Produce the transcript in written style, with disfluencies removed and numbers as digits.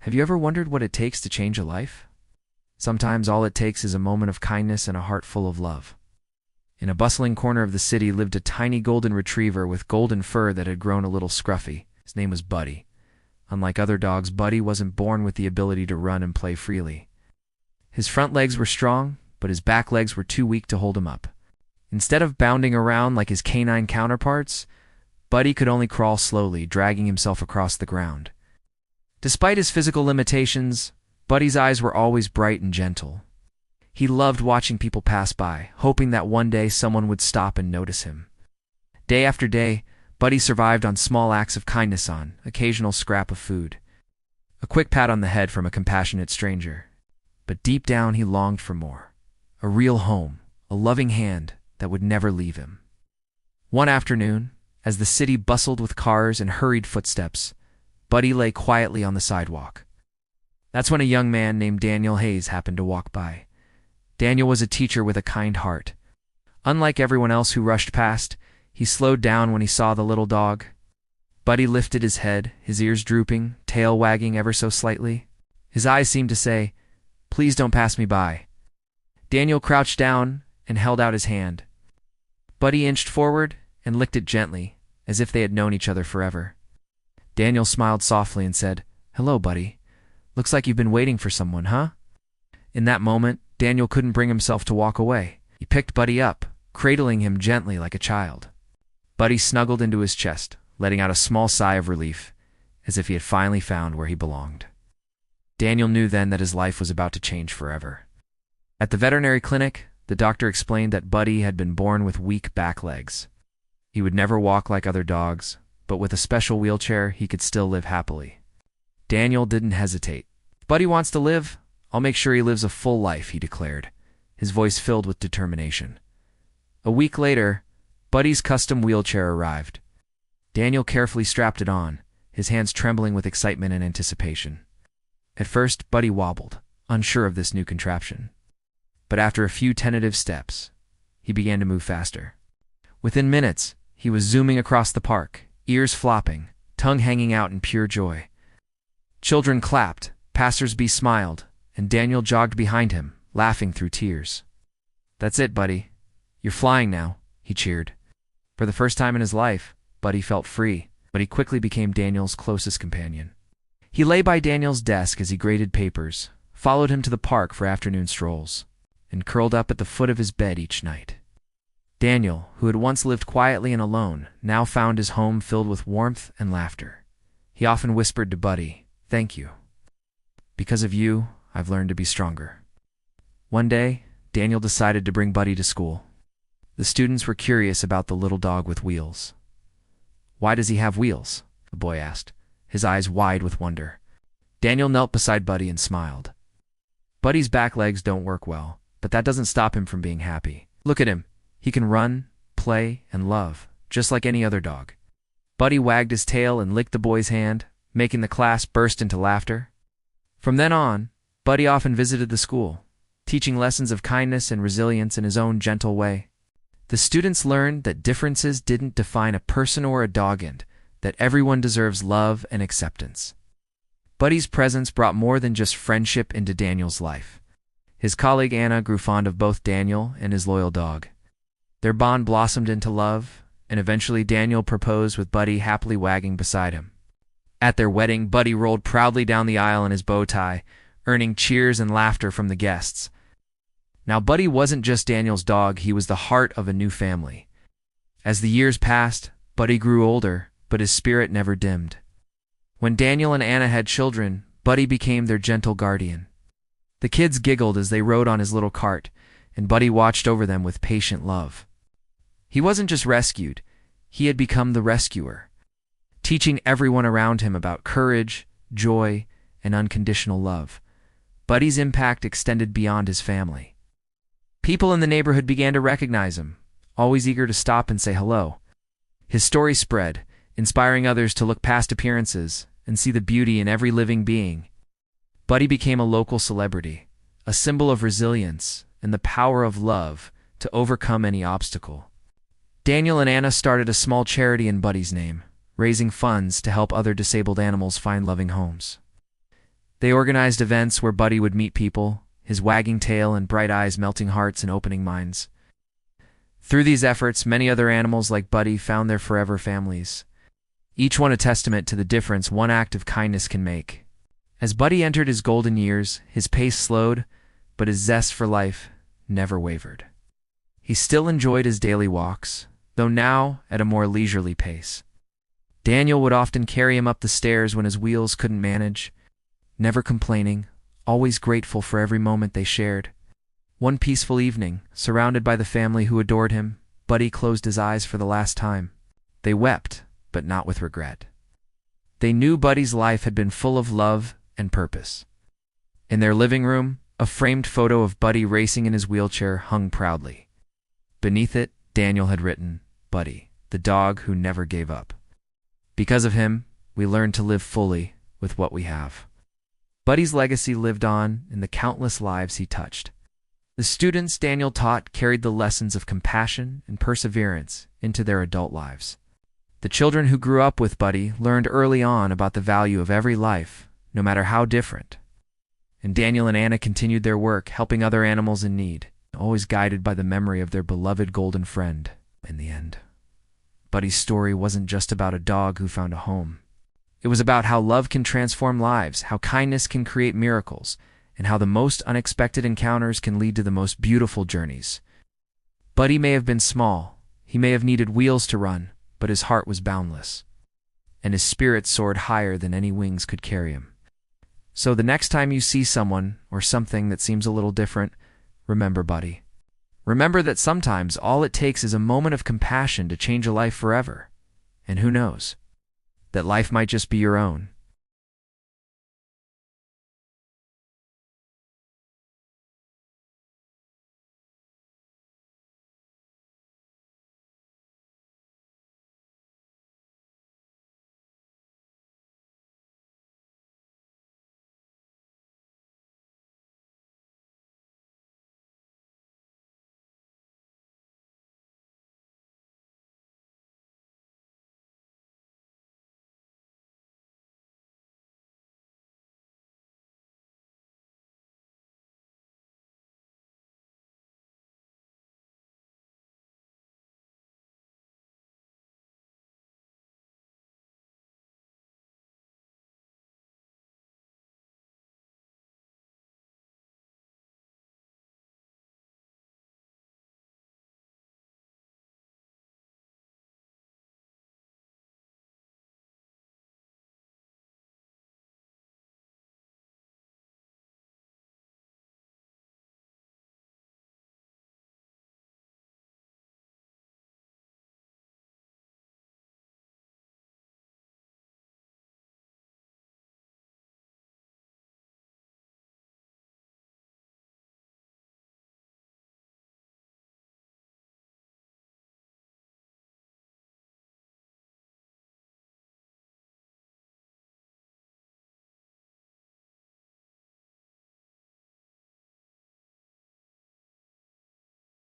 Have you ever wondered what it takes to change a life? Sometimes all it takes is a moment of kindness and a heart full of love. In a bustling corner of the city lived a tiny golden retriever with golden fur that had grown a little scruffy. His name was Buddy. Unlike other dogs, Buddy wasn't born with the ability to run and play freely. His front legs were strong, but his back legs were too weak to hold him up. Instead of bounding around like his canine counterparts, Buddy could only crawl slowly, dragging himself across the ground. Despite his physical limitations, Buddy's eyes were always bright and gentle. He loved watching people pass by, hoping that one day someone would stop and notice him. Day after day, Buddy survived on small acts of kindness, on occasional scrap of food, a quick pat on the head from a compassionate stranger. But deep down he longed for more. A real home, a loving hand that would never leave him. One afternoon, as the city bustled with cars and hurried footsteps, Buddy lay quietly on the sidewalk. That's when a young man named Daniel Hayes happened to walk by. Daniel was a teacher with a kind heart. Unlike everyone else who rushed past, he slowed down when he saw the little dog. Buddy lifted his head, his ears drooping, tail wagging ever so slightly. His eyes seemed to say, "Please don't pass me by." Daniel crouched down and held out his hand. Buddy inched forward and licked it gently, as if they had known each other forever. Daniel smiled softly and said, "Hello, Buddy. Looks like you've been waiting for someone, huh?" In that moment, Daniel couldn't bring himself to walk away. He picked Buddy up, cradling him gently like a child. Buddy snuggled into his chest, letting out a small sigh of relief, as if he had finally found where he belonged. Daniel knew then that his life was about to change forever. At the veterinary clinic, the doctor explained that Buddy had been born with weak back legs. He would never walk like other dogs, but with a special wheelchair, he could still live happily. Daniel didn't hesitate. "If Buddy wants to live, I'll make sure he lives a full life," he declared, his voice filled with determination. A week later, Buddy's custom wheelchair arrived. Daniel carefully strapped it on, his hands trembling with excitement and anticipation. At first, Buddy wobbled, unsure of this new contraption. But after a few tentative steps, he began to move faster. Within minutes, he was zooming across the park, ears flopping, tongue hanging out in pure joy. Children clapped, passers-by smiled, and Daniel jogged behind him, laughing through tears. "That's it, Buddy. You're flying now," he cheered. For the first time in his life, Buddy felt free, but he quickly became Daniel's closest companion. He lay by Daniel's desk as he graded papers, followed him to the park for afternoon strolls, and curled up at the foot of his bed each night. Daniel, who had once lived quietly and alone, now found his home filled with warmth and laughter. He often whispered to Buddy, "Thank you. Because of you, I've learned to be stronger." One day, Daniel decided to bring Buddy to school. The students were curious about the little dog with wheels. "Why does he have wheels?" the boy asked, his eyes wide with wonder. Daniel knelt beside Buddy and smiled. "Buddy's back legs don't work well, but that doesn't stop him from being happy. Look at him. He can run, play, and love, just like any other dog." Buddy wagged his tail and licked the boy's hand, making the class burst into laughter. From then on, Buddy often visited the school, teaching lessons of kindness and resilience in his own gentle way. The students learned that differences didn't define a person or a dog, and that everyone deserves love and acceptance. Buddy's presence brought more than just friendship into Daniel's life. His colleague Anna grew fond of both Daniel and his loyal dog. Their bond blossomed into love, and eventually Daniel proposed with Buddy happily wagging beside him. At their wedding, Buddy rolled proudly down the aisle in his bow tie, earning cheers and laughter from the guests. Now, Buddy wasn't just Daniel's dog, he was the heart of a new family. As the years passed, Buddy grew older, but his spirit never dimmed. When Daniel and Anna had children, Buddy became their gentle guardian. The kids giggled as they rode on his little cart, and Buddy watched over them with patient love. He wasn't just rescued, he had become the rescuer, teaching everyone around him about courage, joy, and unconditional love. Buddy's impact extended beyond his family. People in the neighborhood began to recognize him, always eager to stop and say hello. His story spread, inspiring others to look past appearances and see the beauty in every living being. Buddy became a local celebrity, a symbol of resilience and the power of love to overcome any obstacle. Daniel and Anna started a small charity in Buddy's name, raising funds to help other disabled animals find loving homes. They organized events where Buddy would meet people, his wagging tail and bright eyes melting hearts and opening minds. Through these efforts, many other animals like Buddy found their forever families, each one a testament to the difference one act of kindness can make. As Buddy entered his golden years, his pace slowed, but his zest for life never wavered. He still enjoyed his daily walks, though now at a more leisurely pace. Daniel would often carry him up the stairs when his wheels couldn't manage, never complaining, always grateful for every moment they shared. One peaceful evening, surrounded by the family who adored him, Buddy closed his eyes for the last time. They wept, but not with regret. They knew Buddy's life had been full of love and purpose. In their living room, a framed photo of Buddy racing in his wheelchair hung proudly. Beneath it, Daniel had written, "Buddy, the dog who never gave up. Because of him, we learned to live fully with what we have." Buddy's legacy lived on in the countless lives he touched. The students Daniel taught carried the lessons of compassion and perseverance into their adult lives. The children who grew up with Buddy learned early on about the value of every life, no matter how different. And Daniel and Anna continued their work, helping other animals in need, always guided by the memory of their beloved golden friend. In the end, Buddy's story wasn't just about a dog who found a home. It was about how love can transform lives, how kindness can create miracles, and how the most unexpected encounters can lead to the most beautiful journeys. Buddy may have been small, he may have needed wheels to run, but his heart was boundless, and his spirit soared higher than any wings could carry him. So the next time you see someone or something that seems a little different, remember Buddy. Remember that sometimes all it takes is a moment of compassion to change a life forever. And who knows? That life might just be your own.